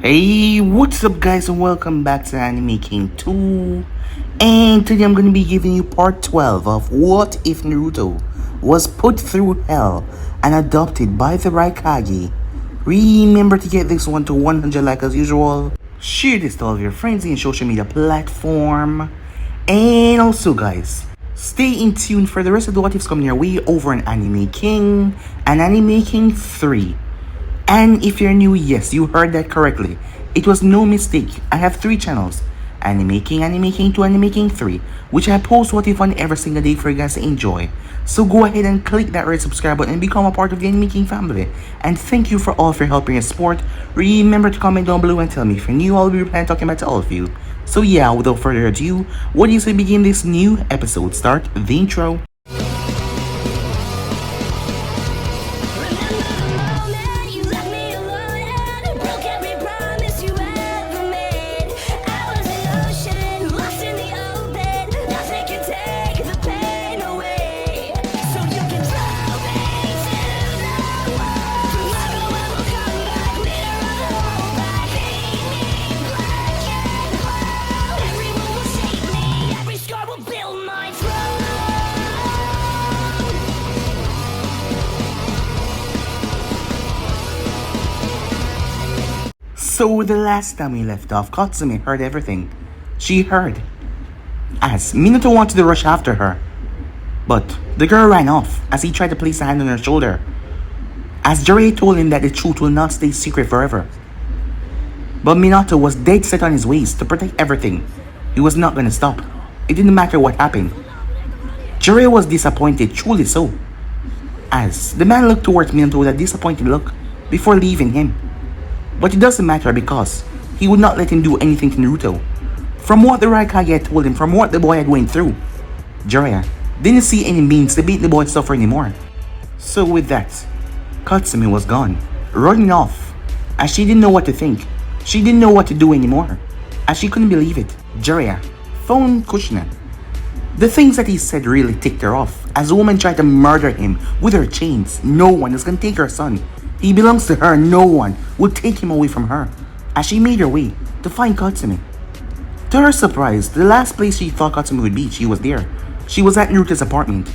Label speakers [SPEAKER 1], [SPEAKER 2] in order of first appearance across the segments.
[SPEAKER 1] Hey, what's up guys and welcome back to Anime King 2. And today I'm going to be giving you part 12 of What If Naruto Was Put Through Hell and Adopted by the Raikage. Remember to get this one to 100 like as usual. Share this to all of your friends in social media platform. And also guys, stay in tune for the rest of the what ifs coming your way over on Anime King and Anime King 3. And if you're new, yes, you heard that correctly. It was no mistake. I have 3 channels. Anime King 2, Anime King 3, which I post what if on every single day for you guys to enjoy. So go ahead and click that red subscribe button and become a part of the Anime King family. And thank you for all for helping and support. Remember to comment down below and tell me if you're new, I'll be replying talking back to all of you. So yeah, without further ado, what do you say we begin this new episode? Start the intro. So the last time we left off, Katsumi heard everything. She heard as Minato wanted to rush after her, but the girl ran off as he tried to place a hand on her shoulder, as Jiraiya told him that the truth will not stay secret forever. But Minato was dead set on his ways to protect everything. He was not going to stop. It didn't matter what happened. Jiraiya was disappointed, truly so, as the man looked towards Minato with a disappointed look before leaving him. But it doesn't matter because he would not let him do anything to Naruto. From what the Raikage had told him, from what the boy had went through, Jiraiya didn't see any means to beat the boy suffer anymore. So with that, Katsumi was gone, running off, as she didn't know what to think. She didn't know what to do anymore, as she couldn't believe it. Jiraiya phoned Kushina. The things that he said really ticked her off, as the woman tried to murder him with her chains. No one is gonna take her son. He belongs to her, no one will take him away from her, as she made her way to find Katsumi. To her surprise, the last place she thought Katsumi would be, she was there. She was at Naruto's apartment,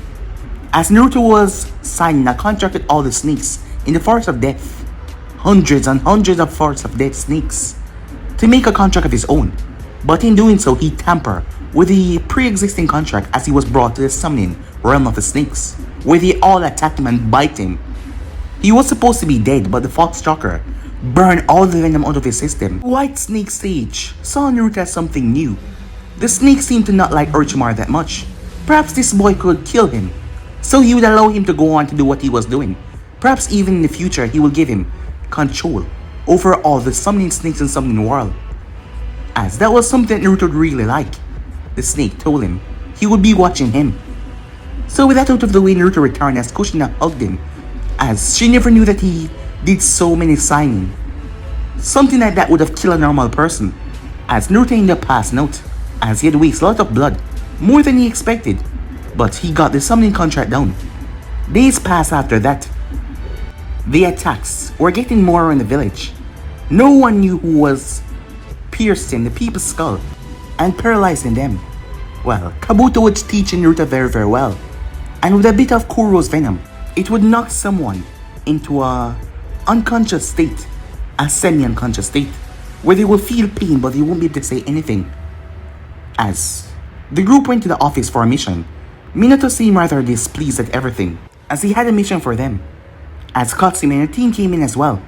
[SPEAKER 1] as Naruto was signing a contract with all the snakes in the Forest of Death, hundreds and hundreds of Forest of Death snakes, to make a contract of his own. But in doing so, he tampered with the pre-existing contract as he was brought to the summoning realm of the snakes, where they all attack him and bite him. He was supposed to be dead, but the fox chakra burned all the venom out of his system. White Snake Sage saw Naruto as something new. The snake seemed to not like Orochimaru that much. Perhaps this boy could kill him, so he would allow him to go on to do what he was doing. Perhaps even in the future he will give him control over all the summoning snakes in summoning world, as that was something Naruto would really like. The snake told him he would be watching him. So with that out of the way, Naruto returned as Kushina hugged him, as she never knew that he did so many signing. Something like that would have killed a normal person, as Naruto ended up passing out, as he had wasted a lot of blood, more than he expected, but he got the summoning contract down. Days passed after that. The attacks were getting more in the village. No one knew who was piercing the people's skull and paralyzing them. Well, Kabuto was teaching Naruto very well, and with a bit of Kuro's venom, it would knock someone into a unconscious state, a semi-unconscious state, where they will feel pain but they won't be able to say anything. As the group went to the office for a mission, Minato seemed rather displeased at everything, as he had a mission for them. As Katsumi and her team came in as well,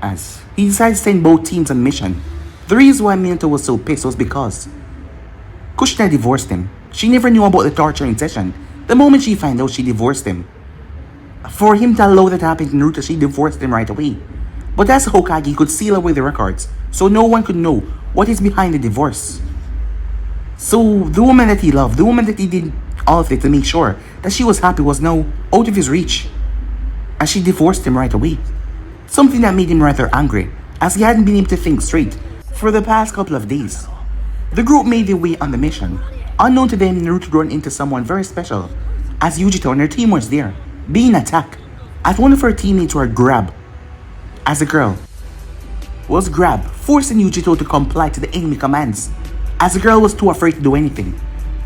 [SPEAKER 1] as he decided to send both teams on mission. The reason why Minato was so pissed was because Kushina divorced him. She never knew about the torturing session. The moment she found out, she divorced him. For him to allow that to happen to Naruto, she divorced him right away. But as Hokage, he could seal away the records, so no one could know what is behind the divorce. So the woman that he loved, the woman that he did all of it to make sure that she was happy, was now out of his reach, as she divorced him right away. Something that made him rather angry, as he hadn't been able to think straight for the past couple of days. The group made their way on the mission. Unknown to them, Naruto ran into someone very special, as Yujito and her team was there, being attacked, as one of her teammates were grabbed as a girl was grabbed, forcing Yujito to comply to the enemy commands, as the girl was too afraid to do anything.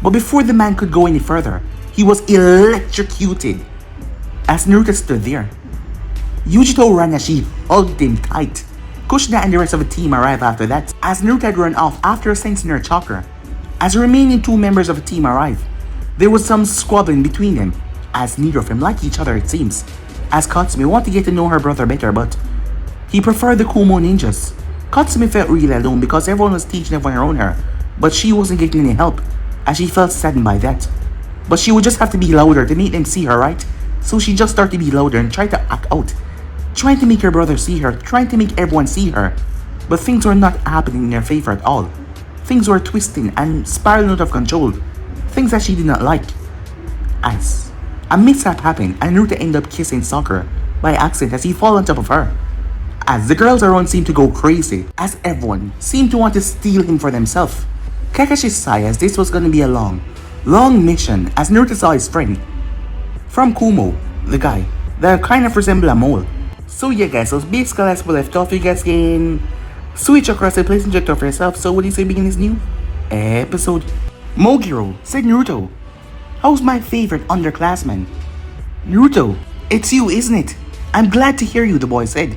[SPEAKER 1] But before the man could go any further, he was electrocuted. As Naruto stood there, Yujito ran as she hugged him tight. Kushina and the rest of the team arrived after that, as Naruto had run off after sensing her chakra. As the remaining two members of the team arrived, there was some squabbling between them, as neither of them liked each other it seems, as Katsumi wanted to get to know her brother better, but he preferred the Kumo ninjas. Katsumi felt really alone because everyone was teaching everyone around her, but she wasn't getting any help, as she felt saddened by that. But she would just have to be louder to make them see her, right? So she just started to be louder and tried to act out, trying to make her brother see her, trying to make everyone see her. But things were not happening in her favor at all. Things were twisting and spiraling out of control, things that she did not like. As a mishap happened and Naruto ended up kissing Sakura by accident as he fell on top of her. As the girls around seemed to go crazy, as everyone seemed to want to steal him for themselves. Kakashi sighed as this was going to be a long mission, as Naruto saw his friend from Kumo, the guy that kind of resembled a mole. So yeah guys, so basically as we left off, you guys can switch across the place and check it out for yourself. So what do you say begin this new episode? Mogiro said, Naruto, how's my favorite underclassman? Naruto, it's you, isn't it? I'm glad to hear you, the boy said,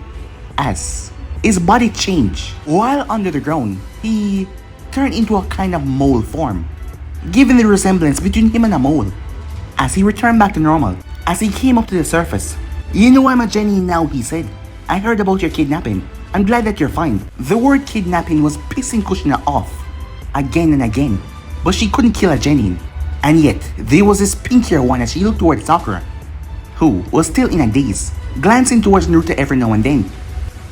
[SPEAKER 1] as his body changed. While under the ground, he turned into a kind of mole form, giving the resemblance between him and a mole. As he returned back to normal, as he came up to the surface, you know I'm a genin now, he said. I heard about your kidnapping. I'm glad that you're fine. The word kidnapping was pissing Kushina off again and again, but she couldn't kill a genin. And yet, there was this pinkier one as she looked towards Sakura, who was still in a daze, glancing towards Naruto every now and then.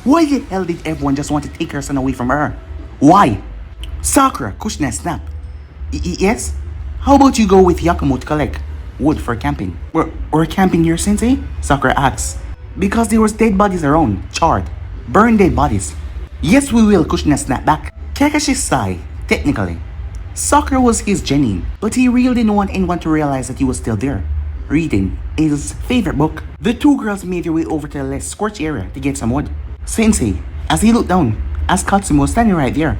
[SPEAKER 1] Why the hell did everyone just want to take her son away from her? Why? Sakura, Kushina snapped. Yes? How about you go with Yakumo to collect wood for camping? We're camping here, Sensei? Sakura asks. Because there was dead bodies around, charred, burned dead bodies. Yes we will, Kushina snapped back. Kakashi sighed, technically. Sakura was his genin, but he really didn't want anyone to realize that he was still there, reading his favorite book. The two girls made their way over to the less scorched area to get some wood. Sensei, as he looked down, as Katsumi was standing right there.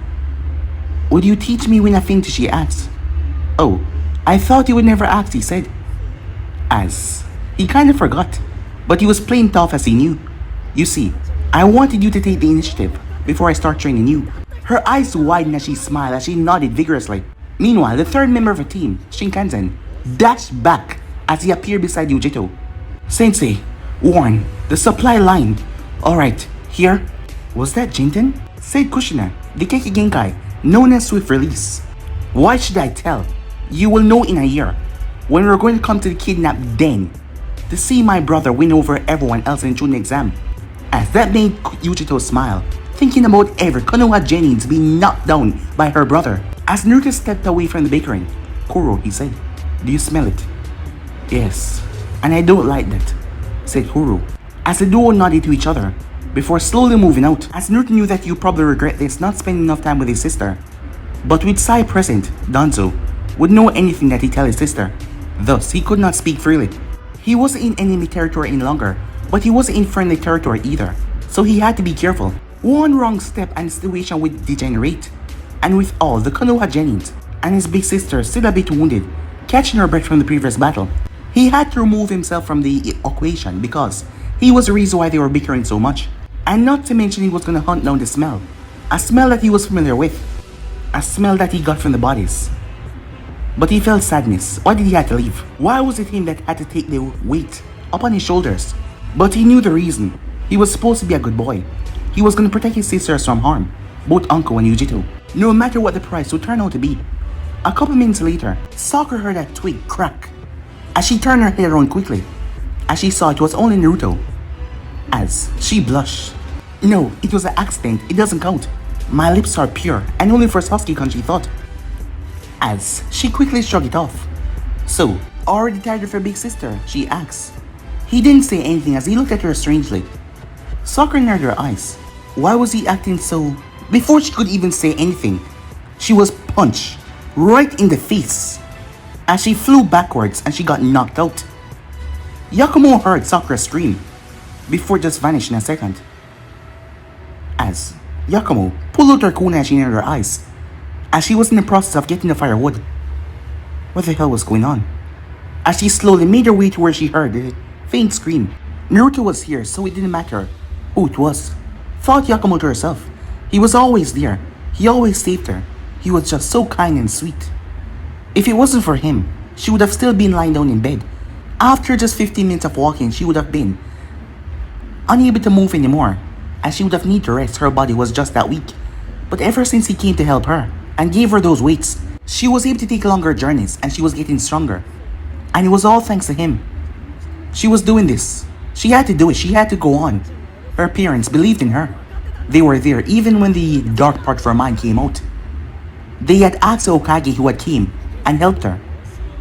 [SPEAKER 1] Would you teach me when I faint? She asked. Oh, I thought you would never ask, he said. As he kind of forgot, but he was playing tough as he knew. You see, I wanted you to take the initiative before I start training you. Her eyes widened as she smiled as she nodded vigorously. Meanwhile, the third member of the team, Shinkansen, dashed back as he appeared beside Yujito. Sensei, warn, the supply line. Alright, here. Was that Jinten? Said Kushina, the Keiki Genkai, known as Swift Release. Why should I tell? You will know in a year, when we're going to come to the kidnap den, to see my brother win over everyone else in June exam. As that made Yujito smile, thinking about every Konoha Genin being knocked down by her brother. As Naruto stepped away from the bakery, Kuro, he said, do you smell it? Yes, and I don't like that, said Kuro, as the duo nodded to each other, before slowly moving out, as Naruto knew that you probably regret this not spending enough time with his sister. But with Sai present, Danzo would know anything that he tell his sister, thus he could not speak freely. He wasn't in enemy territory any longer, but he wasn't in friendly territory either, so he had to be careful. One wrong step and the situation would degenerate. And with all the Konoha Genins and his big sister still a bit wounded, catching her breath from the previous battle, he had to remove himself from the equation because he was the reason why they were bickering so much. And not to mention he was gonna hunt down the smell, a smell that he was familiar with, a smell that he got from the bodies. But he felt sadness. Why did he have to leave? Why was it him that had to take the weight up on his shoulders? But he knew the reason. He was supposed to be a good boy. He was going to protect his sisters from harm, both Uncle and Yujito, no matter what the price would turn out to be. A couple minutes later, Sakura heard a twig crack as she turned her head around quickly, as she saw it was only Naruto. As she blushed. No, it was an accident, it doesn't count. My lips are pure and only for Sasuke-kun, she thought. As she quickly shrugged it off. So, already tired of her big sister? She asked. He didn't say anything as he looked at her strangely. Sakura narrowed her eyes. Why was he acting so... Before she could even say anything, she was punched right in the face as she flew backwards and she got knocked out. Yakumo heard Sakura scream before just vanished in a second. As Yakumo pulled out her kunai and she near her eyes, as she was in the process of getting the firewood. What the hell was going on? As she slowly made her way to where she heard a faint scream. Naruto was here, so it didn't matter who it was. Thought Yakumo to herself. He was always there. He always saved her. He was just so kind and sweet. If it wasn't for him, she would have still been lying down in bed. After just 15 minutes of walking, she would have been unable to move anymore, as she would have needed to rest. Her body was just that weak. But ever since he came to help her and gave her those weights, she was able to take longer journeys and she was getting stronger. And it was all thanks to him. She was doing this. She had to do it. She had to go on. Her parents believed in her. They were there even when the dark part of her mind came out. They had asked the Hokage who had came and helped her,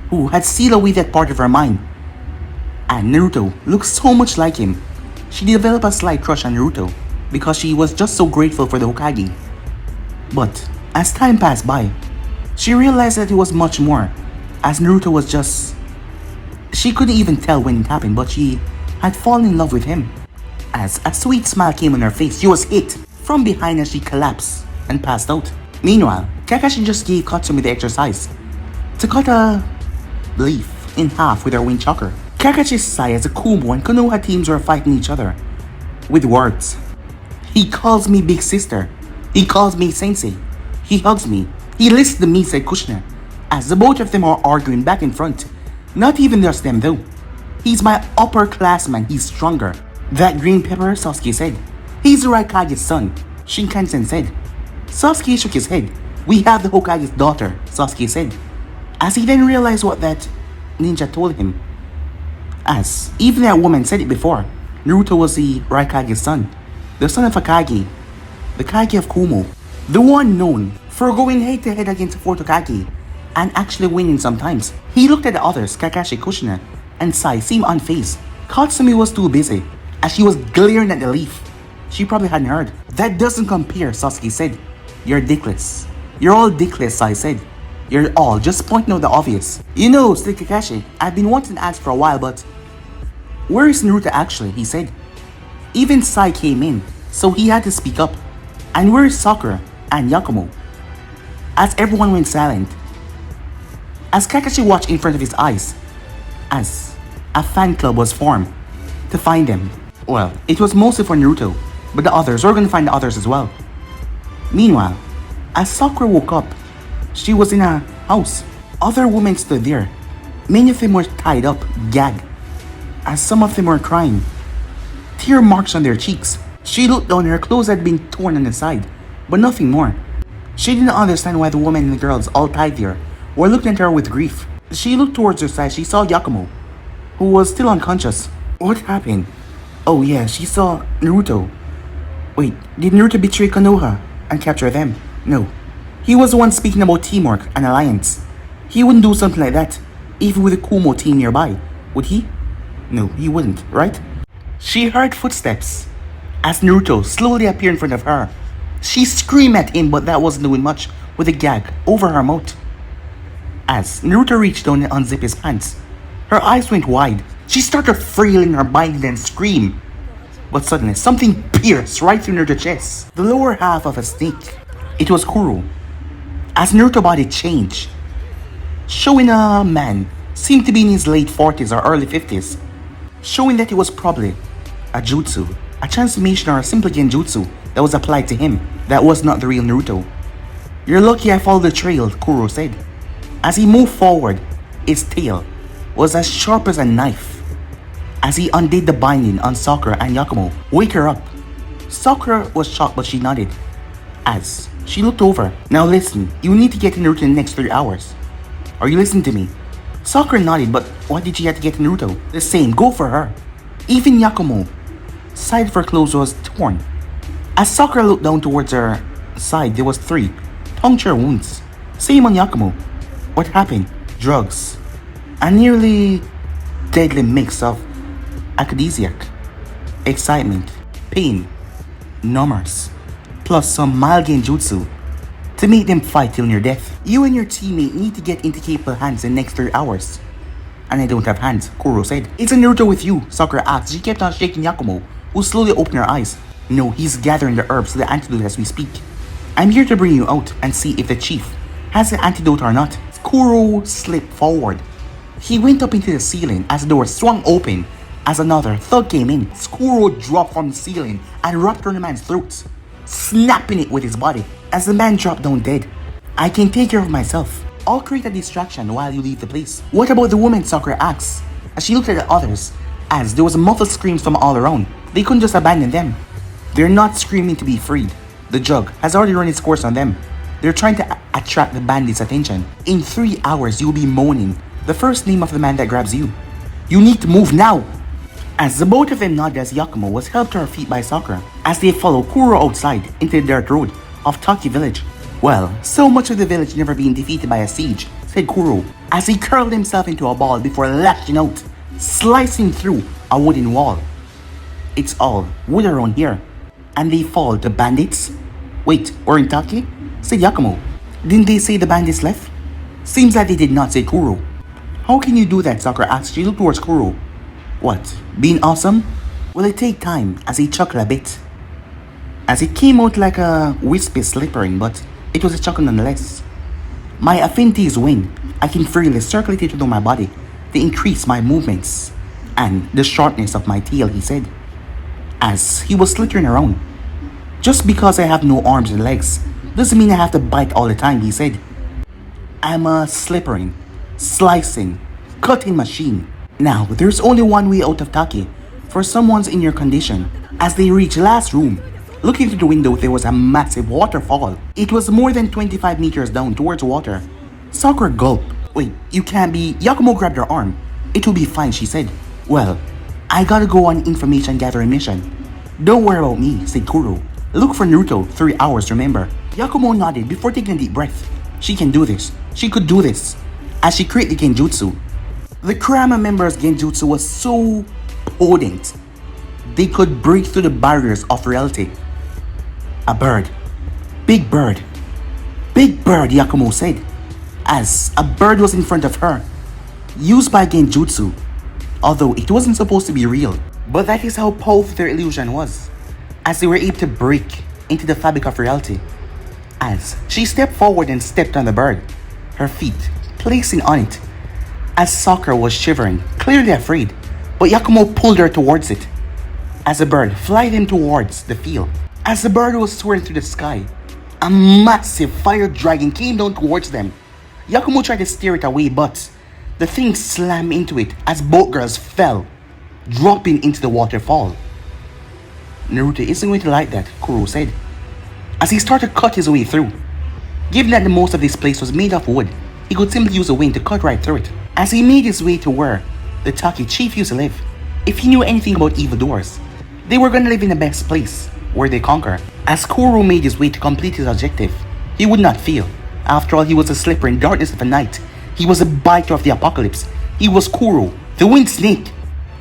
[SPEAKER 1] who had sealed away that part of her mind. And Naruto looked so much like him. She developed a slight crush on Naruto because she was just so grateful for the Hokage. But as time passed by, she realized that it was much more, as Naruto was just... She couldn't even tell when it happened, but she had fallen in love with him. As a sweet smile came on her face, she was hit from behind as she collapsed and passed out. Meanwhile, Kakashi just gave Katsumi the exercise to cut a leaf in half with her wind chakra. Kakashi's side as the Kumo and Konoha teams were fighting each other with words. He calls me big sister. He calls me sensei. He hugs me. He listens to me, said Kushina, as the both of them are arguing back in front. Not even just them though. He's my upperclassman. He's stronger. That green pepper, Sasuke said. He's the Raikage's son, Shinkansen said. Sasuke shook his head. We have the Hokage's daughter, Sasuke said, as he then realized what that ninja told him. As even that woman said it before, Naruto was the Raikage's son, the son of Hokage, the Kage of Kumo, the one known for going head to head against the fourth Hokage and actually winning sometimes. He looked at the others, Kakashi, Kushina, and Sai seemed unfazed. Katsumi was too busy, as she was glaring at the leaf. She probably hadn't heard. That doesn't compare, Sasuke said. You're dickless. You're all dickless, Sai said. You're all just pointing out the obvious. You know, said Kakashi, I've been wanting to ask for a while, but where is Naruto actually? He said. Even Sai came in, so he had to speak up. And where is Sakura and Yakumo? As everyone went silent, as Kakashi watched in front of his eyes, as a fan club was formed to find them. Well, it was mostly for Naruto, but the others were going to find the others as well. Meanwhile, as Sakura woke up, she was in a house. Other women stood there. Many of them were tied up, gagged, as some of them were crying. Tear marks on their cheeks. She looked down and her clothes had been torn on the side, but nothing more. She didn't understand why the women and the girls all tied there were looking at her with grief. She looked towards her side. She saw Yakumo, who was still unconscious. What happened? Oh yeah, she saw Naruto. Wait, did Naruto betray Konoha and capture them? No. He was the one speaking about teamwork and alliance. He wouldn't do something like that, even with a Kumo team nearby, would he? No, he wouldn't, right? She heard footsteps as Naruto slowly appeared in front of her. She screamed at him, but that wasn't doing much with a gag over her mouth. As Naruto reached down and unzipped his pants, her eyes went wide. She started flailing her mind and screamed. But suddenly, something pierced right through Naruto's chest. The lower half of a snake. It was Kuro. As Naruto's body changed, showing a man seemed to be in his late 40s or early 50s, showing that it was probably a jutsu, a transformation or a simple genjutsu that was applied to him. That was not the real Naruto. You're lucky I followed the trail, Kuro said. As he moved forward, his tail was as sharp as a knife. As he undid the binding on Sakura and Yakumo, wake her up. Sakura was shocked, but she nodded. As she looked over, now listen, you need to get to Naruto in the next 3 hours. Are you listening to me? Sakura nodded, but why did she have to get to Naruto? The same, go for her. Even Yakumo, side of her clothes was torn. As Sakura looked down towards her side, there was 3 puncture wounds. Same on Yakumo. What happened? Drugs. A nearly deadly mix of aphrodisiac, excitement, pain, numbers, plus some mild genjutsu to make them fight till near death. You and your teammate need to get into capable hands in the next 3 hours. And I don't have hands, Kuro said. It's a Naruto with you, Sakura asked. She kept on shaking Yakumo, who slowly opened her eyes. No, he's gathering the herbs to the antidote as we speak. I'm here to bring you out and see if the chief has the antidote or not. Kuro slipped forward. He went up into the ceiling as the door swung open. As another thug came in, Kuro dropped from the ceiling and wrapped around the man's throat, snapping it with his body as the man dropped down dead. I can take care of myself. I'll create a distraction while you leave the place. What about the woman? Sakura asked as she looked at the others, as there was muffled screams from all around. They couldn't just abandon them. They're not screaming to be freed. The jug has already run its course on them. They're trying to attract the bandits' attention. In 3 hours, you'll be moaning the first name of the man that grabs you. You need to move now. As the both of them nodded as Yakumo was helped to her feet by Sakura as they followed Kuro outside into the dirt road of Taki village. Well, so much of the village never being defeated by a siege, said Kuro as he curled himself into a ball before lashing out, slicing through a wooden wall. It's all wood around here. And they fall to bandits? Wait, we're in Taki? Said Yakumo. Didn't they say the bandits left? Seems like they did not, said Kuro. How can you do that? Sakura asked. She looked towards Kuro. What? Being awesome? Will it take time? As he chuckled a bit. As it came out like a wispy slippering, but it was a chuckle nonetheless. My affinities win. I can freely circulate it through my body to increase my movements and the shortness of my tail, he said, as he was slithering around. Just because I have no arms and legs doesn't mean I have to bite all the time, he said. I'm a slippering, slicing, cutting machine. Now, there's only one way out of Taki for someone's in your condition. As they reached last room, looking through the window, there was a massive waterfall. It was more than 25 meters down towards water. Sakura gulped. Wait, you can't be... Yakumo grabbed her arm. It will be fine, she said. Well, I gotta go on information gathering mission. Don't worry about me, said Kuro. Look for Naruto, 3 hours, remember. Yakumo nodded before taking a deep breath. She can do this. She could do this. As she created the Genjutsu. The Kurama members' Genjutsu was so potent. They could break through the barriers of reality. A bird. Big bird. Big bird, Yakumo said. As a bird was in front of her. Used by Genjutsu. Although it wasn't supposed to be real. But that is how powerful their illusion was. As they were able to break into the fabric of reality. As she stepped forward and stepped on the bird. Her feet placing on it. As Sakura was shivering, clearly afraid. But Yakumo pulled her towards it. As the bird flied him towards the field. As the bird was soaring through the sky, a massive fire dragon came down towards them. Yakumo tried to steer it away, but the thing slammed into it as both girls fell, dropping into the waterfall. Naruto isn't going to like that, Kuro said, as he started to cut his way through. Given that the most of this place was made of wood, he could simply use a wing to cut right through it. As he made his way to where the Taki chief used to live, if he knew anything about evildoers, they were going to live in the best place, where they conquer. As Kuro made his way to complete his objective, he would not fail. After all, he was a slipper in darkness of the night. He was a biter of the apocalypse. He was Kuro, the wind snake.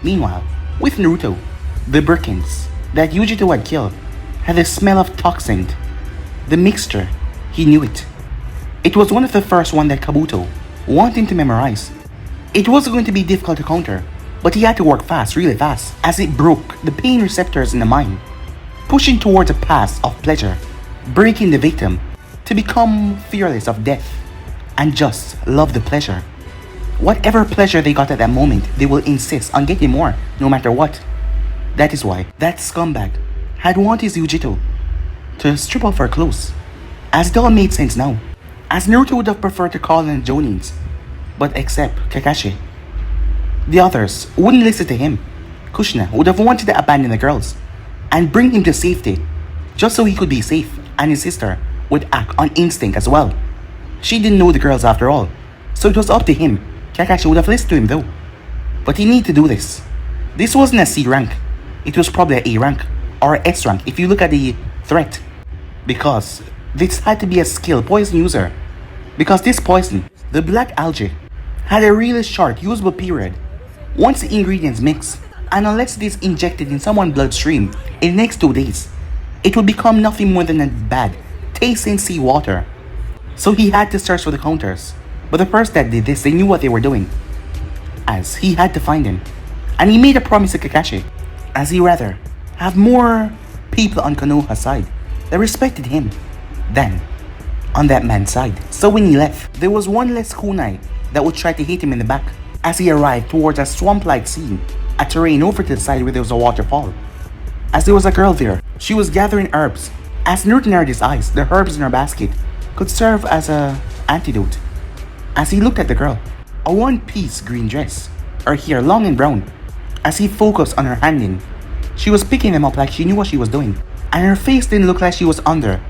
[SPEAKER 1] Meanwhile, with Naruto, the Birkins that Yujito had killed had the smell of toxin. The mixture, he knew it. It was one of the first one that Kabuto wanted him to memorize. It wasn't going to be difficult to counter, but he had to work fast, really fast, as it broke the pain receptors in the mind, pushing towards a path of pleasure, breaking the victim to become fearless of death and just love the pleasure. Whatever pleasure they got at that moment, they will insist on getting more, no matter what. That is why that scumbag had wanted Yujito to strip off her clothes, as it all made sense now. As Naruto would have preferred to call in the Jonins, but except Kakashi. The others wouldn't listen to him. Kushina would have wanted to abandon the girls and bring him to safety, just so he could be safe, and his sister would act on instinct as well. She didn't know the girls after all, so it was up to him. Kakashi would have listened to him though. But he needed to do this. This wasn't a C rank, it was probably an A rank, or an S rank if you look at the threat. Because this had to be a skilled poison user. Because this poison, the black algae, had a really short usable period. Once the ingredients mix, and unless it is injected in someone's bloodstream in the next 2 days, it will become nothing more than a bad, tasting seawater. So he had to search for the counters. But the person that did this, they knew what they were doing, as he had to find him. And he made a promise to Kakashi, as he rather have more people on Konoha's side that respected him than on that man's side. So when he left, there was one less kunai that would try to hit him in the back as he arrived towards a swamp-like scene, a terrain over to the side where there was a waterfall. As there was a girl there, she was gathering herbs. As Naruto narrowed his eyes, the herbs in her basket could serve as an antidote. As he looked at the girl, a one-piece green dress, her hair long and brown. As he focused on her handling, she was picking them up like she knew what she was doing, and her face didn't look like she was under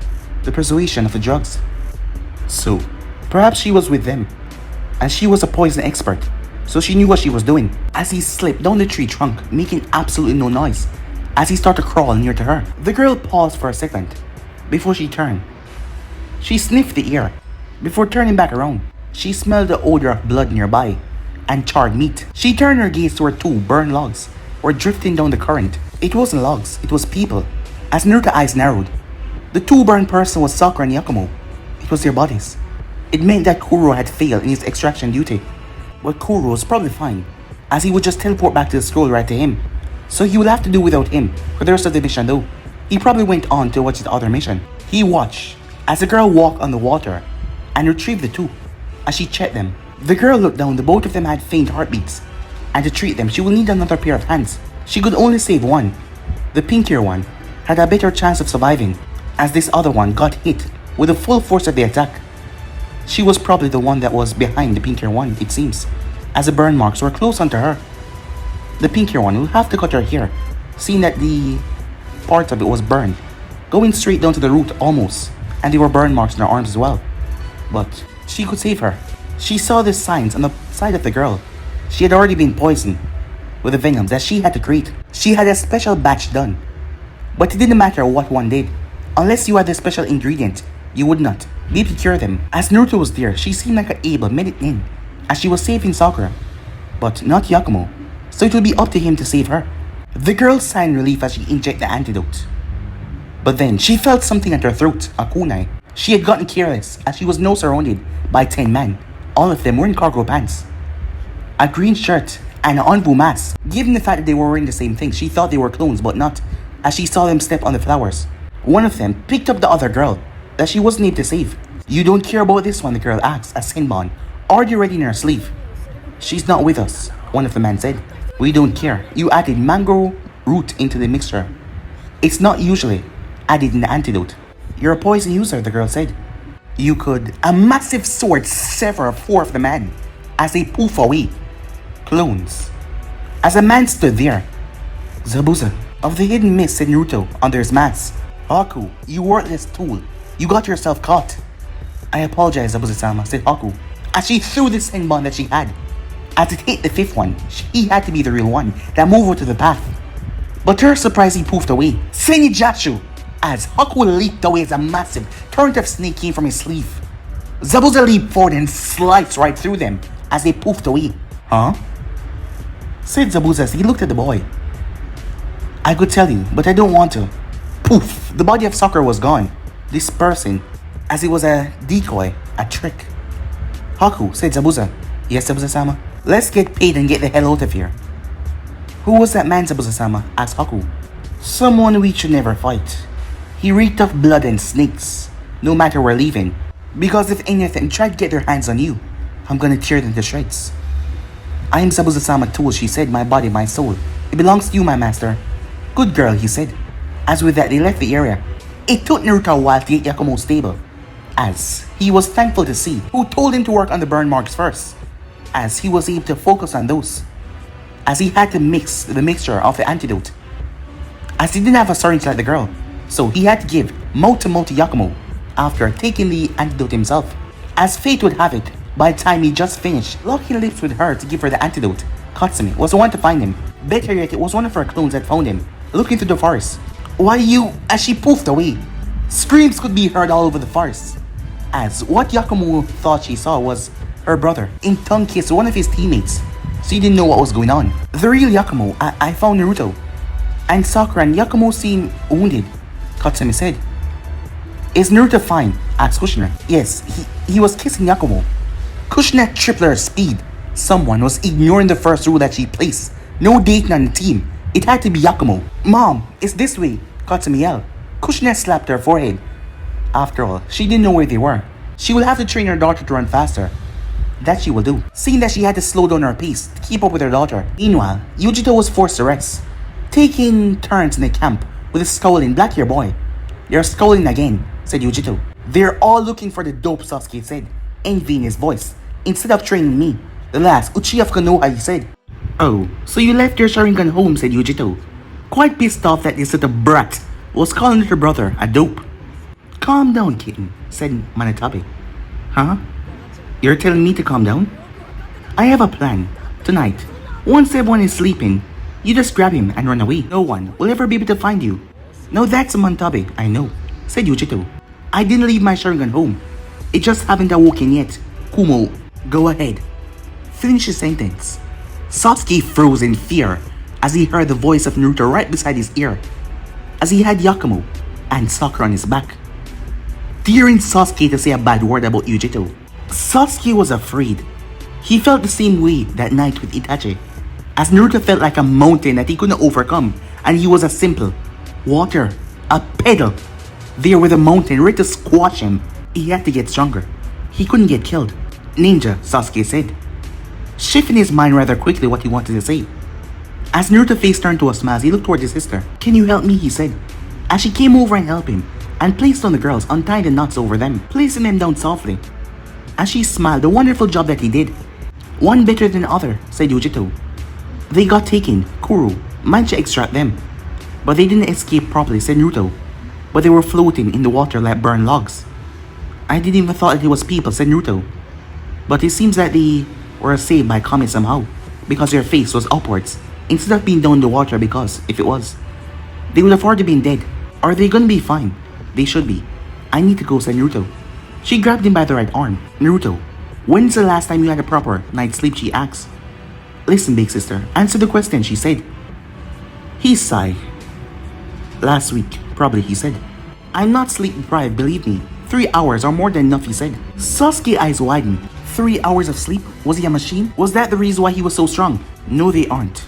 [SPEAKER 1] the persuasion of the drugs. So, perhaps she was with them, and she was a poison expert, so she knew what she was doing. As he slipped down the tree trunk, making absolutely no noise, as he started to crawl near to her, the girl paused for a second before she turned. She sniffed the air. Before turning back around, she smelled the odor of blood nearby and charred meat. She turned her gaze toward two burned logs were drifting down the current. It wasn't logs, it was people. As Naruto's eyes narrowed, the two burned person was Sakura and Yakumo. It was their bodies. It meant that Kuro had failed in his extraction duty. But Kuro was probably fine, as he would just teleport back to the scroll right to him. So he would have to do without him for the rest of the mission though. He probably went on to watch his other mission. He watched as the girl walked on the water and retrieved the two. As she checked them, the girl looked down. The both of them had faint heartbeats, and to treat them she will need another pair of hands. She could only save one. The pinkier one had a better chance of surviving, as this other one got hit with the full force of the attack. She was probably the one that was behind the pinkier one, it seems, as the burn marks were close onto her. The pinkier one will have to cut her hair, seeing that the part of it was burned, going straight down to the root almost, and there were burn marks on her arms as well. But she could save her. She saw the signs on the side of the girl. She had already been poisoned with the venoms that she had to create. She had a special batch done, but it didn't matter what one did. Unless you had the special ingredient, you would not be able to cure them. As Naruto was there, she seemed like an able minute in, as she was saving Sakura, but not Yakumo, so it would be up to him to save her. The girl sighed in relief as she injected the antidote. But then she felt something at her throat, a kunai. She had gotten careless as she was now surrounded by 10 men. All of them were in cargo pants, a green shirt, and an envu mask. Given the fact that they were wearing the same thing, she thought they were clones, but not, as she saw them step on the flowers. One of them picked up the other girl that she wasn't able to save. "You don't care about this one?" the girl asked as Senbon, already ready in her sleeve. "She's not with us," one of the men said. "We don't care. You added mango root into the mixture. It's not usually added in the antidote. You're a poison user," the girl said. "You could..." A massive sword severed 4 of the men as they poof away. Clones. As a man stood there, Zabuza of the hidden mist said Naruto under his mask. "Haku, you worthless tool. You got yourself caught." "I apologize, Zabuza-sama," said Haku, as she threw the senbon that she had. As it hit the 5th one, he had to be the real one that moved over to the path. But to her surprise, he poofed away. Senjutsu! As Haku leaped away as a massive torrent of snake came from his sleeve. Zabuza leaped forward and sliced right through them as they poofed away. "Huh?" said Zabuza as he looked at the boy. "I could tell you, but I don't want to." Poof! The body of Sakura was gone, dispersing as it was a decoy, a trick. "Haku," said Zabuza. "Yes, Zabuza-sama?" "Let's get paid and get the hell out of here." "Who was that man, Zabuza-sama?" asked Haku. "Someone we should never fight. He reeked of blood and snakes. No matter we're leaving. Because if any of them try to get their hands on you, I'm gonna tear them to shreds." "I am Zabuza-sama tool," she said. "My body, my soul. It belongs to you, my master." "Good girl," he said. As with that, they left the area. It took Naruto a while to get Yakumo's stable, as he was thankful to see who told him to work on the burn marks first, as he was able to focus on those, as he had to mix the mixture of the antidote, as he didn't have a syringe like the girl, so he had to give mouth to Yakumo after taking the antidote himself. As fate would have it, by the time he just finished locking lips with her to give her the antidote, Katsumi was the one to find him. Better yet, it was one of her clones that found him, looking through the forest. "Why you..." as she poofed away. Screams could be heard all over the forest, as what Yakumo thought she saw was her brother in tongue kiss one of his teammates, so he didn't know what was going on. "The real Yakumo, I found Naruto. And Sakura and Yakumo seem wounded," Katsumi said. "Is Naruto fine?" asked Kushina. "Yes, he was kissing Yakumo." Kushina tripled her speed. Someone was ignoring the first rule that she placed. No dating on the team. It had to be Yakumo. "Mom, it's this way," Katsumi yelled. Kushina slapped her forehead. After all, she didn't know where they were. She will have to train her daughter to run faster. That she will do, seeing that she had to slow down her pace to keep up with her daughter. Meanwhile, Yujito was forced to rest, taking turns in the camp with a scowling black-haired boy. You're scowling again, said Yujito. They're all looking for the dope, Sasuke said, envying his voice. Instead of training me, the last Uchiha of Konoha, he said. Oh, so you left your Sharingan home, said Yujito, quite pissed off that this little brat was calling her brother a dope. Calm down, kitten, said Manatabe. Huh? You're telling me to calm down? I have a plan. Tonight, once everyone is sleeping, you just grab him and run away. No one will ever be able to find you. Now that's Manatabe, I know, said Yujito. I didn't leave my Sharingan home. It just haven't awoken yet. Kumo, go ahead. Finish his sentence. Sasuke froze in fear as he heard the voice of Naruto right beside his ear, as he had Yakumo and Sakura on his back, daring Sasuke to say a bad word about Yujito. Sasuke was afraid. He felt the same way that night with Itachi, as Naruto felt like a mountain that he couldn't overcome, and he was a simple water, a pedal, there with a mountain ready to squash him. He had to get stronger. He couldn't get killed. Ninja, Sasuke said, shifting his mind rather quickly what he wanted to say. As Naruto's face turned to a smile, he looked toward his sister. Can you help me, he said, as she came over and helped him, and placed on the girls, untying the knots over them, placing them down softly. As she smiled, the wonderful job that he did. One better than the other, said Yujito. They got taken. Kuro managed to extract them, but they didn't escape properly, said Naruto. But they were floating in the water like burned logs. I didn't even thought that it was people, said Naruto. But it seems that they were saved by Kami somehow, because their face was upwards, instead of being down in the water, because, if it was, they would have already been dead. Are they gonna be fine? They should be. I need to go, said Naruto. She grabbed him by the right arm. Naruto, when's the last time you had a proper night's sleep, she asked. Listen, big sister, answer the question, she said. He sighed. Last week, probably, he said. I'm not sleep deprived, believe me. 3 hours are more than enough, he said. Sasuke's eyes widened. 3 hours of sleep? Was he a machine? Was that the reason why he was so strong? No, they aren't.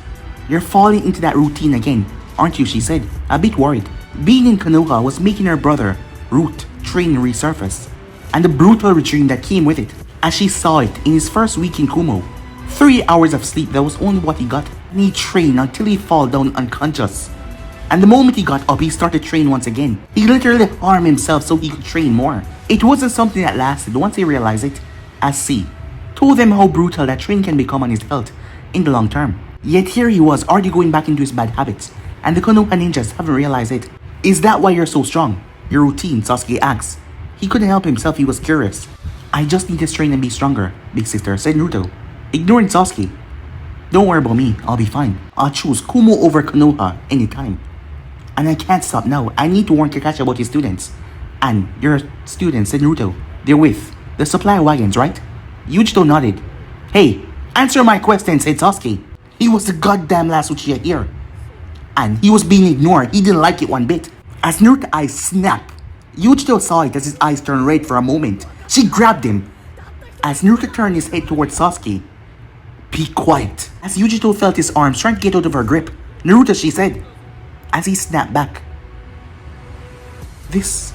[SPEAKER 1] You're falling into that routine again, aren't you, she said, a bit worried. Being in Konoha was making her brother, Root, train resurface, and the brutal regime that came with it, as she saw it in his first week in Kumo. 3 hours of sleep, that was only what he got, and he trained until he fell down unconscious. And the moment he got up, he started train once again. He literally harmed himself so he could train more. It wasn't something that lasted once he realized it, as C told them how brutal that training can become on his health in the long term. Yet here he was already going back into his bad habits, and the Konoha ninjas haven't realized it. Is that why you're so strong? Your routine, Sasuke asked. He couldn't help himself, he was curious. I just need to train and be stronger, big sister, said Naruto, ignoring Sasuke. Don't worry about me, I'll be fine. I'll choose Kumo over Konoha anytime. And I can't stop now, I need to warn Kakashi about his students. And your students, said Naruto. They're with the supply wagons, right? Yujito nodded. Hey, answer my question, said Sasuke. He was the goddamn last Uchiha here. And he was being ignored, he didn't like it one bit. As Naruto's eyes snapped, Yujito saw it as his eyes turned red for a moment. She grabbed him. As Naruto turned his head towards Sasuke, be quiet. As Yujito felt his arms trying to get out of her grip, Naruto, she said, as he snapped back. This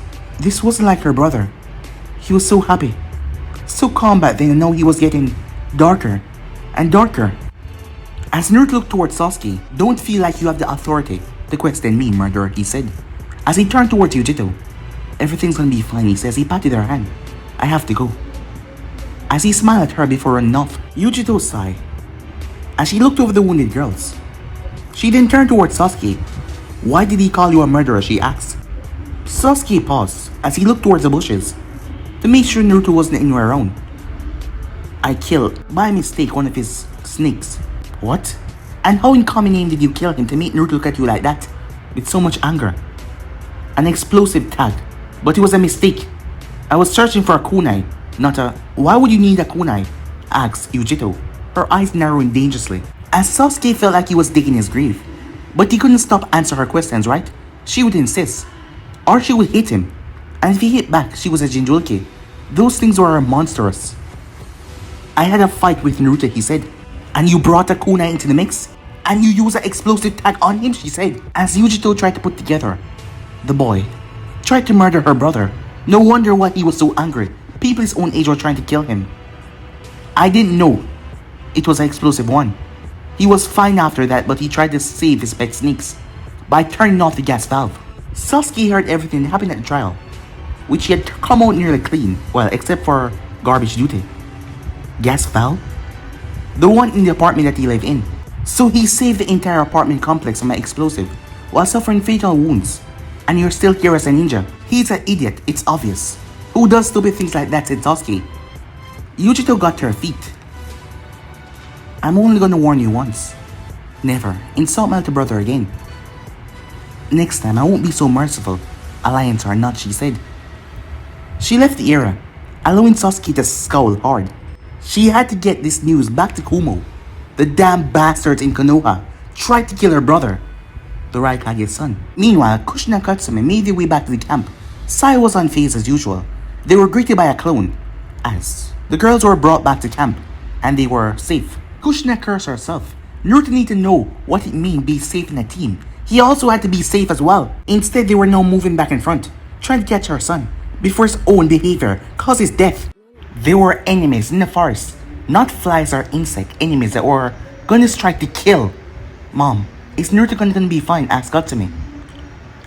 [SPEAKER 1] wasn't like her brother. He was so happy, so calm back then, and now he was getting darker and darker. As Naruto looked towards Sasuke, don't feel like you have the authority to question me, murderer, he said. As he turned towards Yujito, everything's gonna be fine, he says. He patted her hand. I have to go. As he smiled at her before running off, Yujito sighed as she looked over the wounded girls. She then turned towards Sasuke. Why did he call you a murderer, she asked. Sasuke paused as he looked towards the bushes to make sure Naruto wasn't anywhere around. I killed, by mistake, one of his snakes. What? And how in common name did you kill him to make Naruto look at you like that, with so much anger? An explosive tag, but it was a mistake. I was searching for a kunai, not a... Why would you need a kunai? Asked Yujito, her eyes narrowing dangerously, as Sasuke felt like he was digging his grave. But he couldn't stop answering her questions, right? She would insist, or she would hit him, and if he hit back, she was a Jinchuriki. Those things were monstrous. I had a fight with Naruto, he said. And you brought a kunai into the mix? And you used an explosive tag on him, she said, as Yujito tried to put together The boy tried to murder her brother. No wonder why he was so angry. People his own age were trying to kill him. I didn't know it was an explosive one. He was fine after that, but he tried to save his pet snakes by turning off the gas valve. Sasuke heard everything that happened at the trial, which he had come out nearly clean, well, except for garbage duty. Gas valve? The one in the apartment that he lived in. So he saved the entire apartment complex from an explosive while suffering fatal wounds. And you're still here as a ninja. He's an idiot, it's obvious. Who does stupid things like that, said Sasuke. Yujito got to her feet. I'm only gonna warn you once. Never insult my little brother again. Next time I won't be so merciful. Alliance or not, she said. She left the area, allowing Sasuke to scowl hard. She had to get this news back to Kumo. The damn bastards in Konoha tried to kill her brother, the Raikage's son. Meanwhile, Kushina and Katsume made their way back to the camp. Sai was unfazed as usual. They were greeted by a clone, as the girls were brought back to camp, and they were safe. Kushina cursed herself. Naruto needed to know what it meant be safe in a team. He also had to be safe as well. Instead, they were now moving back in front, trying to catch her son, before his own behavior caused his death. They were enemies in the forest, not flies or insect enemies that were gonna strike to kill. Mom, is Naruto gonna be fine? Asked Katsume.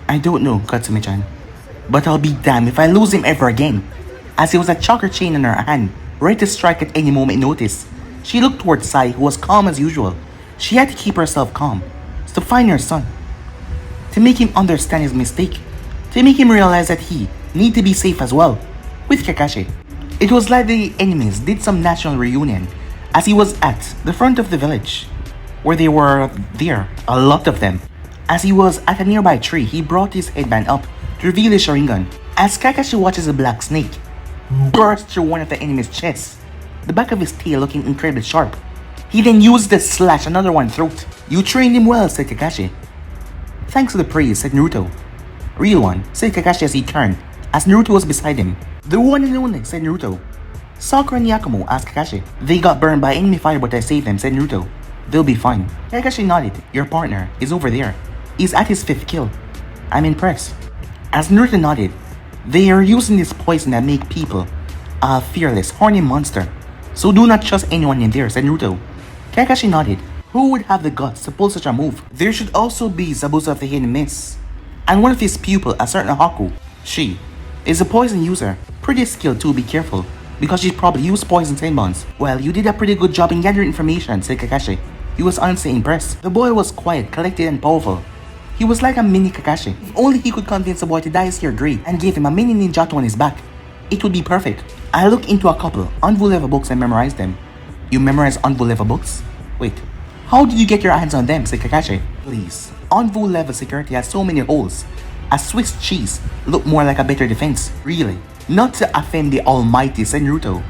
[SPEAKER 1] I don't know, Katsume-chan, but I'll be damned if I lose him ever again. As there was a choker chain in her hand, ready to strike at any moment notice, she looked towards Sai, who was calm as usual. She had to keep herself calm, to find her son, to make him understand his mistake, to make him realize that he need to be safe as well, with Kakashi. It was like the enemies did some national reunion, as he was at the front of the village, where they were there, a lot of them. As he was at a nearby tree, he brought his headband up to reveal his Sharingan, as Kakashi watches a black snake burst through one of the enemy's chests, the back of his tail looking incredibly sharp. He then used to slash another one's throat. You trained him well, said Kakashi. Thanks for the praise, said Naruto. Real one, said Kakashi as he turned, as Naruto was beside him. The one and only, said Naruto. Sakura and Yakumo, asked Kakashi. They got burned by enemy fire but I saved them, said Naruto. They'll be fine. Kakashi nodded. Your partner is over there. He's at his 5th kill. I'm impressed. As Naruto nodded, they are using this poison that make people a fearless, horny monster. So do not trust anyone in there, said Naruto. Kakashi nodded. Who would have the guts to pull such a move? There should also be Zabuza of the Hidden Mist, and one of his pupils, a certain Haku. She is a poison user. Pretty skilled too, be careful, because she probably used poison bonds. Well, you did a pretty good job in gathering information, said Kakashi. He was honestly impressed. The boy was quiet, collected, and powerful. He was like a mini Kakashi. If only he could convince the boy to dye his hair grey and give him a mini ninjato on his back, it would be perfect. I looked into a couple Anvu level books and memorized them. You memorized Anvu level books? Wait, how did you get your hands on them, said Kakashi. Please, Anvu level security has so many holes. A Swiss cheese looked more like a better defense. Really? Not to offend the almighty, said Naruto.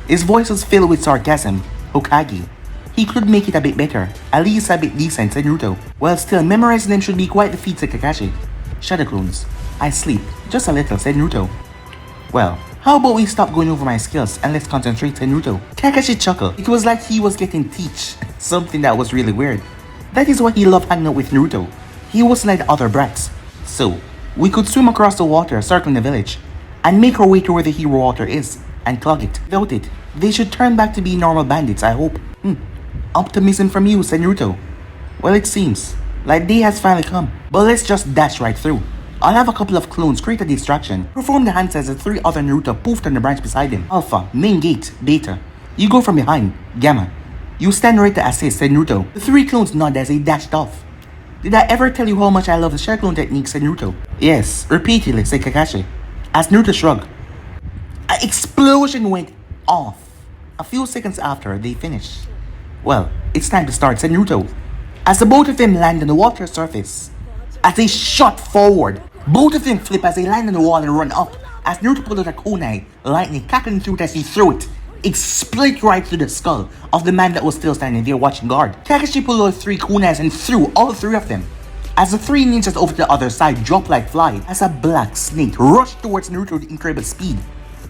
[SPEAKER 1] His voice was filled with sarcasm. Hokage. He could make it a bit better, at least a bit decent, said Naruto. Well, still, memorizing them should be quite the feat, said Kakashi. Shadow clones. I sleep, just a little, said Naruto. Well, how about we stop going over my skills and let's concentrate, said Naruto. Kakashi chuckled. It was like he was getting teach, something that was really weird. That is why he loved hanging out with Naruto. He was like the other brats. So, we could swim across the water circling the village, and make our way to where the hero water is, and clog it. Without it, they should turn back to be normal bandits, I hope. Optimism from you, said Naruto. Well, it seems like day has finally come, but let's just dash right through. I'll have a couple of clones create a distraction, perform the hands as the 3 other Naruto poofed on the branch beside him. Alpha, main gate, Beta. You go from behind, Gamma. You stand right to assist, said Naruto. The 3 clones nodded as they dashed off. Did I ever tell you how much I love the share clone technique, said Naruto. Yes, repeatedly, said Kakashi. As Naruto shrugged. An explosion went off a few seconds after they finished. Well, it's time to start, said Naruto. As the both of them land on the water surface, as they shot forward, both of them flip as they land on the wall and run up. As Naruto pulled out a kunai, lightning cackling through it as he threw it. It split right through the skull of the man that was still standing there watching guard. Kakashi pulled out 3 kunais and threw all 3 of them. As the 3 ninjas over to the other side dropped like flies, as a black snake rushed towards Naruto with incredible speed.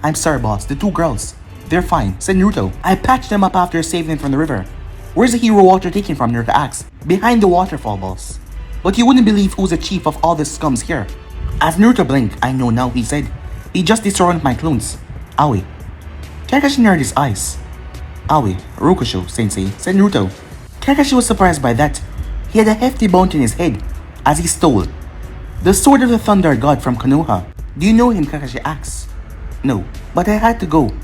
[SPEAKER 1] I'm sorry, boss, the 2 girls. They're fine, said Naruto. I patched them up after saving them from the river. Where's the hero water taken from, Naruto asked. Behind the waterfall, boss. But you wouldn't believe who's the chief of all the scums here. As Naruto blinked, I know now, he said. He just destroyed my clones. Aoi. Kakashi narrowed his eyes. Aoi, Rokusho, sensei, said Naruto. Kakashi was surprised by that. He had a hefty bounty in his head as he stole the sword of the Thunder God from Konoha. Do you know him? Kakashi asked. No, but I had to go.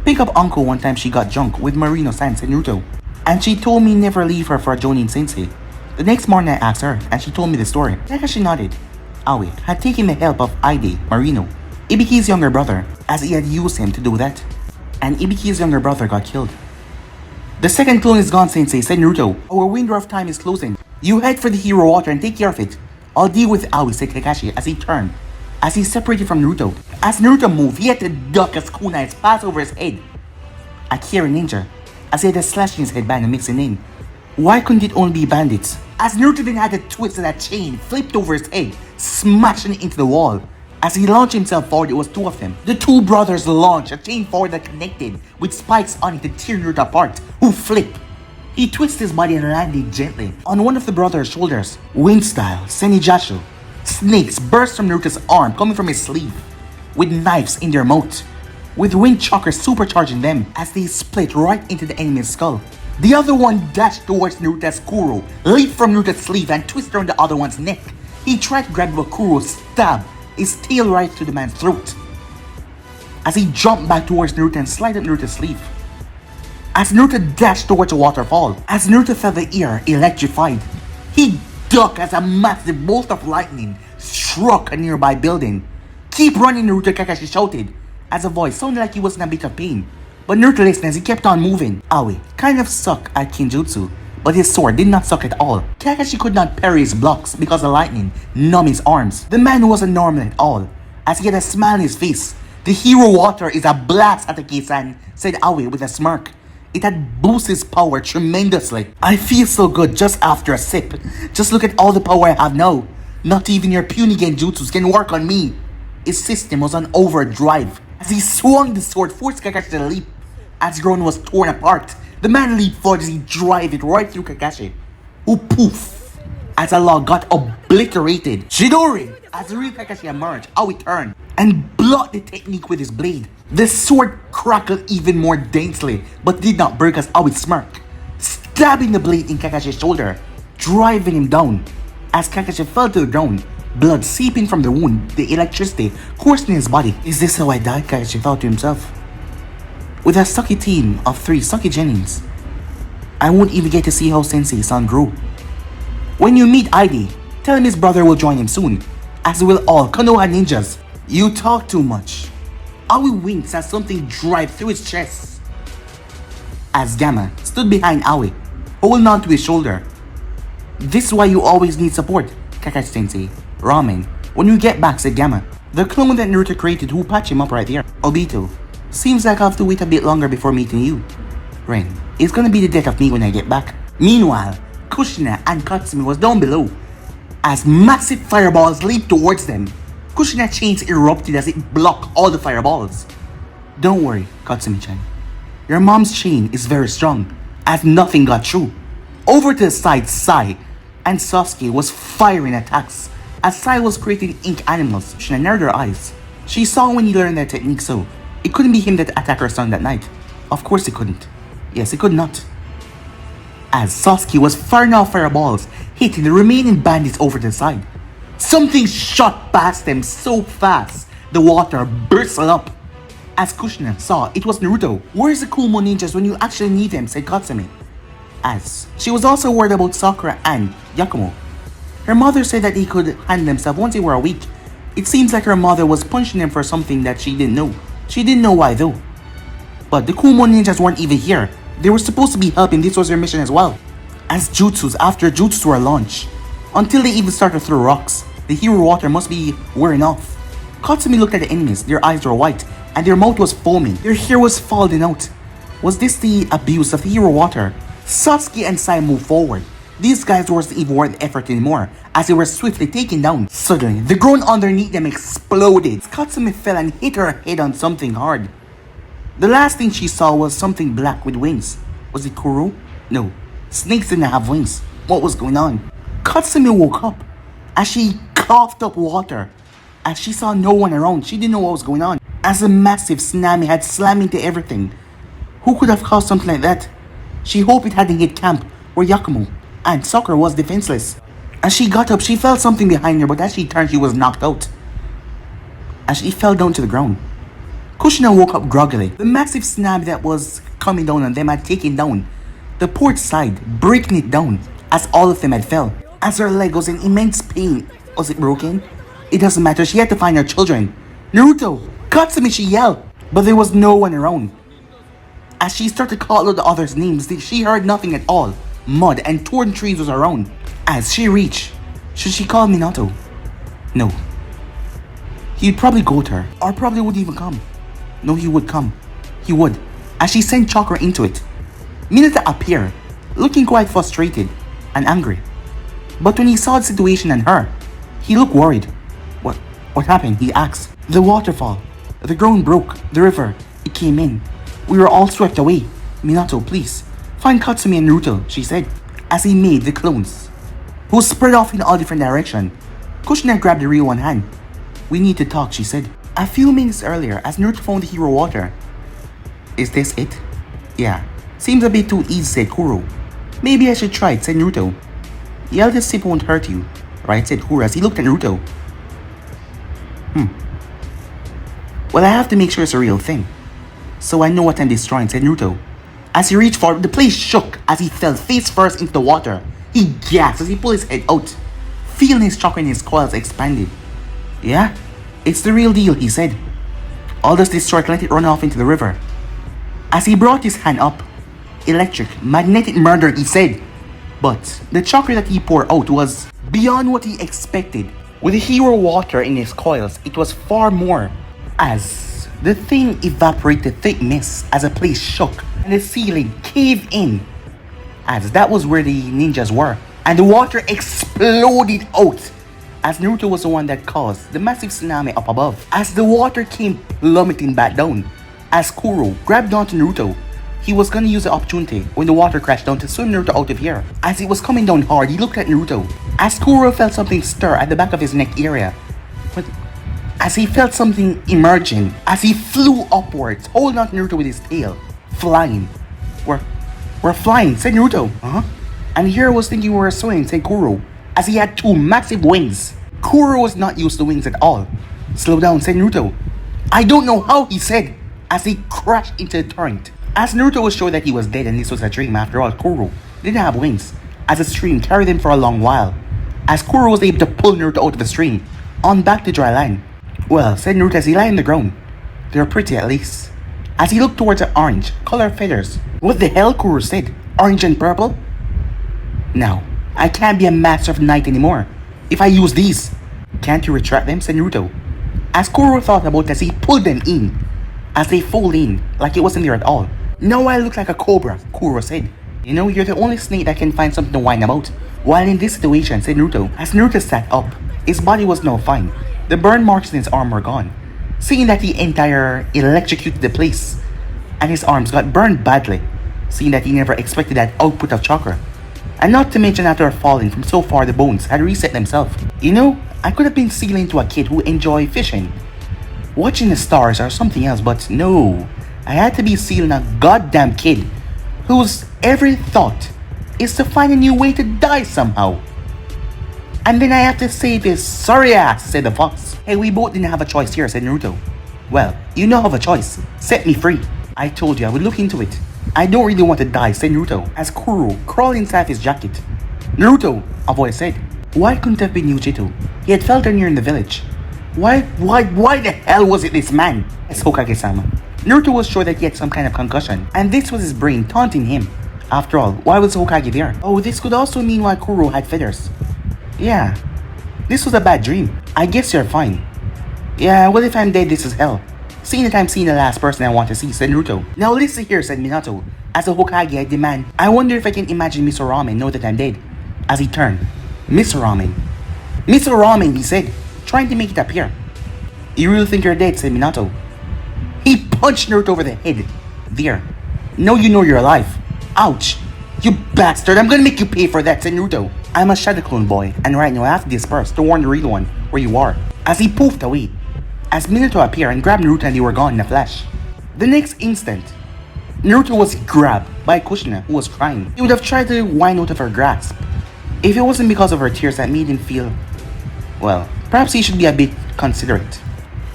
[SPEAKER 1] Pick up Uncle one time she got drunk with Marino-san, said Naruto. And she told me never leave her for a Jonin sensei. The next morning I asked her and she told me the story. Kakashi nodded. Aoi had taken the help of Ide, Marino, Ibiki's younger brother, as he had used him to do that. And Ibiki's younger brother got killed. The second clone is gone, sensei, said Naruto. Our window of time is closing. You head for the hero water and take care of it. I'll deal with Aoi, said Kakashi as he turned. As he separated from Naruto. As Naruto moved, he had to duck as kunais passed over his head. Akira Ninja, as he had a slash in his headband and mixed a name. Why couldn't it only be bandits? As Naruto then had a twist of that chain flipped over his head, smashing it into the wall. As he launched himself forward, it was two of them. The two brothers launched a chain forward that connected with spikes on it to tear Naruto apart, who flipped. He twisted his body and landed gently on one of the brothers' shoulders. Wind style, Senijashu. Snakes burst from Naruto's arm coming from his sleeve, with knives in their mouth, with wind chakras supercharging them as they split right into the enemy's skull. The other one dashed towards Naruto's Kuro, leaped from Naruto's sleeve and twisted around the other one's neck. He tried to grab Kuro's stab his tail right through the man's throat. As he jumped back towards Naruto and slid up Naruto's sleeve. As Naruto dashed towards a waterfall, as Naruto felt the air electrified, he ducked as a massive bolt of lightning struck a nearby building. Keep running, Naruto, Kakashi shouted, as a voice sounded like he was in a bit of pain. But Naruto listened as he kept on moving. Aoi kind of sucked at Kinjutsu, but his sword did not suck at all. Kakashi could not parry his blocks because the lightning numbed his arms. The man wasn't normal at all, as he had a smile on his face. The hero water is a blast, Atake-san, said Aoi with a smirk. It had boosted his power tremendously. I feel so good just after a sip. Just look at all the power I have now. Not even your puny genjutsus can work on me. His system was on overdrive. As he swung the sword, forced Kakashi to leap. As Ron was torn apart, the man leaped forward as he drove it right through Kakashi, who poof, as a log got obliterated. Chidori! As the real Kakashi emerged, Aoi turned and blocked the technique with his blade. The sword crackled even more densely, but did not break as Aoi smirked, stabbing the blade in Kakashi's shoulder, driving him down. As Kakashi fell to the ground, blood seeping from the wound, the electricity coursing in his body. Is this how I died? Kakashi thought to himself. With a sucky team of 3 sucky Genins, I won't even get to see how Sensei's son grew. When you meet Ide, tell him his brother will join him soon, as will all Konoha ninjas. You talk too much. Aoi winks as something drive through his chest. As Gamma stood behind Aoi, holding on to his shoulder. This is why you always need support, Kakashi-sensei. Ramen. When you get back, said Gamma. The clone that Naruto created who patched him up right there. Obito. Seems like I'll have to wait a bit longer before meeting you. Ren, it's gonna be the death of me when I get back. Meanwhile, Kushina and Katsumi was down below, as massive fireballs leaped towards them. Kushina chains erupted as it blocked all the fireballs. Don't worry, Katsumi-chan. Your mom's chain is very strong, as nothing got through. Over to the side, Sai and Sasuke was firing attacks, as Sai was creating ink animals. Kushina narrowed her eyes. She saw when he learned their technique, so it couldn't be him that attacked her son that night. Of course it couldn't. Yes, it could not. As Sasuke was firing off fireballs, hitting the remaining bandits over to the side. Something shot past them so fast, the water bristled up. As Kushina saw, it was Naruto. Where's the Kumo ninjas when you actually need them, said Katsumi. As she was also worried about Sakura and Yakumo. Her mother said that he could handle themselves once they were weak. It seems like her mother was punishing them for something that she didn't know. She didn't know why though. But the Kumo ninjas weren't even here. They were supposed to be helping, this was their mission as well. As jutsus after jutsus were launched, until they even started to throw rocks, the hero water must be wearing off. Katsumi looked at the enemies, their eyes were white, and their mouth was foaming, their hair was falling out. Was this the abuse of the hero water? Sasuke and Sai moved forward. These guys wasn't even worth the effort anymore, as they were swiftly taken down. Suddenly, the ground underneath them exploded. Katsumi fell and hit her head on something hard. The last thing she saw was something black with wings. Was it Kuro? No, snakes didn't have wings. What was going on? Katsumi woke up as she coughed up water As she saw no one around, she didn't know what was going on. As a massive tsunami had slammed into everything. Who could have caused something like that? She hoped it hadn't hit camp where Yakumo and Sakura was defenseless. As she got up, she felt something behind her, but as she turned, she was knocked out. As she fell down to the ground. Kushina woke up groggily. The massive tsunami that was coming down on them had taken down the port side, breaking it down as all of them had fell. As her leg was in immense pain. Was it broken? It doesn't matter, she had to find her children. Naruto! Katsumi, she yelled. But there was no one around. As she started to call out the others' names, she heard nothing at all. Mud and torn trees was around. As she reached, should she call Minato? No. He'd probably go to her, or probably wouldn't even come. No, he would come. He would. As she sent Chakra into it. Minato appeared, looking quite frustrated and angry. But when he saw the situation and her, he looked worried. What happened? He asked. The waterfall. The ground broke. The river. It came in. We were all swept away. Minato, please. Find Katsumi and Naruto, she said, as he made the clones, who spread off in all different directions. Kushina grabbed the real one hand. We need to talk, she said. A few minutes earlier, as Naruto found the hero water. Is this it? Yeah. Seems a bit too easy, said Kuro. Maybe I should try it, said Naruto. The eldest sip won't hurt you, right, said Kuro as he looked at Naruto. Well, I have to make sure it's a real thing. So I know what I'm destroying, said Naruto. As he reached forward, the place shook as he fell face first into the water. He gasped as he pulled his head out, feeling his chakra in his coils expanded. Yeah, it's the real deal, he said. All that's destroyed, let it run off into the river. As he brought his hand up, electric, magnetic murder, he said. But the chakra that he poured out was beyond what he expected. With the hero water in his coils, it was far more. As the thing evaporated thick mist as the place shook and the ceiling caved in, as that was where the ninjas were, and the water exploded out, as Naruto was the one that caused the massive tsunami up above. As the water came plummeting back down, as Kuro grabbed onto Naruto, he was gonna use the opportunity when the water crashed down to swim Naruto out of here. As it was coming down hard, he looked at Naruto, as Kuro felt something stir at the back of his neck area. But as he felt something emerging, as he flew upwards, holding on to Naruto with his tail, flying. We're flying, said Naruto. And the hero was thinking we were swimming, said Kuro, as he had two massive wings. Kuro was not used to wings at all. Slow down, said Naruto. I don't know how, he said, as he crashed into the torrent. As Naruto was sure that he was dead and this was a dream after all, Kuro didn't have wings, as the stream carried him for a long while. As Kuro was able to pull Naruto out of the stream, on back to dry land. Well, said Naruto as he lay on the ground. They're pretty at least. As he looked towards the orange, colored feathers. What the hell, Kuro said? Orange and purple? Now, I can't be a master of night anymore. If I use these, can't you retract them, said Naruto. As Kuro thought about it as he pulled them in, as they fold in, like it wasn't there at all. Now I look like a cobra, Kuro said. You know, you're the only snake that can find something to whine about. While in this situation, said Naruto. As Naruto sat up, his body was now fine. The burn marks in his arm were gone. Seeing that he entire electrocuted the place, and his arms got burned badly, seeing that he never expected that output of chakra. And not to mention after falling from so far the bones had reset themselves. You know, I could have been sealing to a kid who enjoyed fishing, watching the stars or something else, but no. I had to be sealing a goddamn kid whose every thought is to find a new way to die somehow. And then I have to save his sorry ass, said the fox. Hey, we both didn't have a choice here, said Naruto. Well, you now have a choice. Set me free. I told you I would look into it. I don't really want to die, said Naruto, as Kuro crawled inside his jacket. Naruto, a voice said. Why couldn't it have been Yujito? He had felt her near in the village. Why the hell was it this man? It's Hokage-sama. Naruto was sure that he had some kind of concussion, and this was his brain taunting him. After all, why was Hokage there? Oh, this could also mean why Kuro had feathers. Yeah, this was a bad dream. I guess you're fine. Yeah, well if I'm dead, this is hell. Seeing that I'm seeing the last person I want to see, said Naruto. Now listen here, said Minato. As a Hokage, I demand. I wonder if I can imagine Miso Ramen know that I'm dead. As he turned. Miso Ramen. Miso Ramen, he said, trying to make it appear. You really think you're dead, said Minato. He punched Naruto over the head. There. Now you know you're alive. Ouch. You bastard, I'm gonna make you pay for that, said Naruto. I'm a Shadow Clone boy, and right now I have to disperse to warn the real one where you are. as he poofed away, as Minato appeared and grabbed Naruto and they were gone in a flash. The next instant, Naruto was grabbed by Kushina, who was crying. He would have tried to whine out of her grasp if it wasn't because of her tears that made him feel, well, perhaps he should be a bit considerate,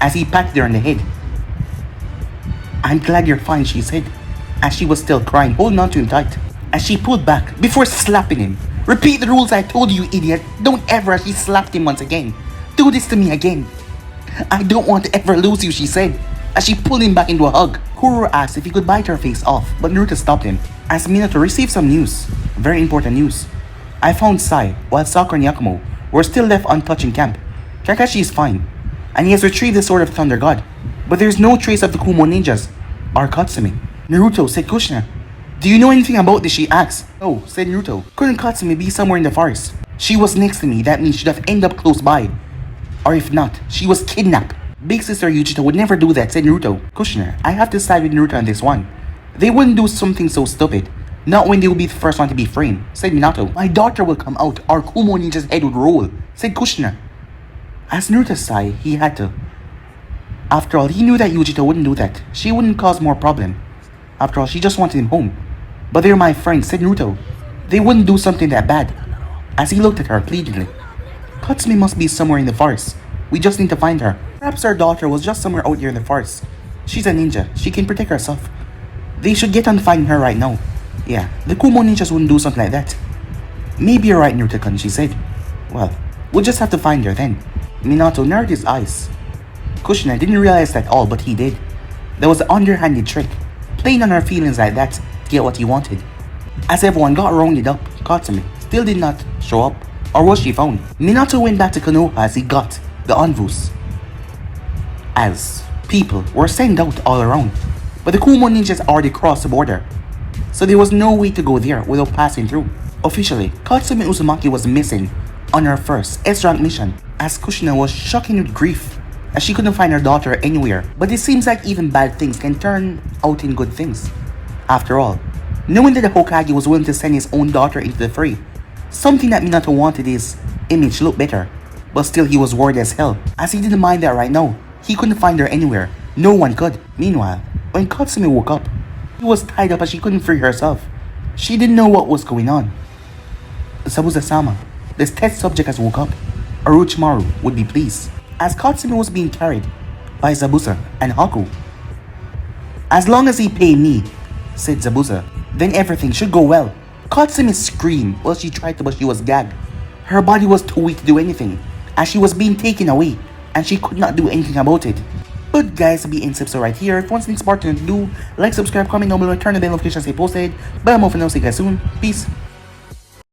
[SPEAKER 1] as he patted her on the head. "I'm glad you're fine," she said, as she was still crying, holding on to him tight, as she pulled back before slapping him. "Repeat the rules I told you, idiot. Don't ever," she slapped him once again. "Do this to me again. I don't want to ever lose you," she said, as she pulled him back into a hug. Kuro asked if he could bite her face off, but Naruto stopped him, as Minato received some news. Very important news. "I found Sai, while Sakura and Yakumo were still left untouched in camp. Kakashi is fine, and he has retrieved the Sword of the Thunder God, but there is no trace of the Kumo ninjas, or Katsumi." "Naruto," said Kushina. "Do you know anything about this?" she asked. "No," said Naruto. "Couldn't Katsumi be somewhere in the forest? She was next to me, that means she'd have ended up close by. Or if not, she was kidnapped." "Big Sister Yujito would never do that," said Naruto. "Kushina, I have to side with Naruto on this one. They wouldn't do something so stupid. Not when they will be the first one to be framed," said Minato. "My daughter will come out, or Kumo Ninja's head would roll," said Kushina. As Naruto sighed, he had to. After all, he knew that Yujito wouldn't do that. She wouldn't cause more problem. After all, she just wanted him home. "But they're my friends," said Naruto. "They wouldn't do something that bad." As he looked at her pleadingly. "Katsumi must be somewhere in the forest. We just need to find her. Perhaps our daughter was just somewhere out here in the forest. She's a ninja. She can protect herself. They should get on finding her right now. Yeah, the Kumo ninjas wouldn't do something like that." "Maybe you're right, Naruto-kun," she said. "Well, we'll just have to find her then." Minato narrowed his eyes. Kushina didn't realize that all, but he did. That was an underhanded trick, playing on her feelings like that to get what he wanted. As everyone got rounded up, Katsumi still did not show up, or was she found? Minato went back to Konoha as he got the envoys, as people were sent out all around, but the Kumo ninjas already crossed the border, so there was no way to go there without passing through. Officially, Katsumi Uzumaki was missing on her first S-rank mission, as Kushina was shaking with grief as she couldn't find her daughter anywhere. But it seems like even bad things can turn out in good things. After all, knowing that the Hokage was willing to send his own daughter into the fray, something that Minato wanted his image look better, but still he was worried as hell, as he didn't mind that right now. He couldn't find her anywhere. No one could. Meanwhile, when Katsumi woke up, she was tied up as she couldn't free herself. She didn't know what was going on. "Zabuza-sama, this test subject has woke up. Orochimaru would be pleased." As Katsumi was being carried by Zabuza and Haku. "As long as he pay me," said Zabuza, "then everything should go well." Katsumi screamed while she tried to, but she was gagged. Her body was too weak to do anything, as she was being taken away, and she could not do anything about it. But guys, I'll be in so right here. If you want something smart to do, like, subscribe, comment down below, turn the bell notifications, stay posted. But I'm off and I'll see you guys soon. Peace.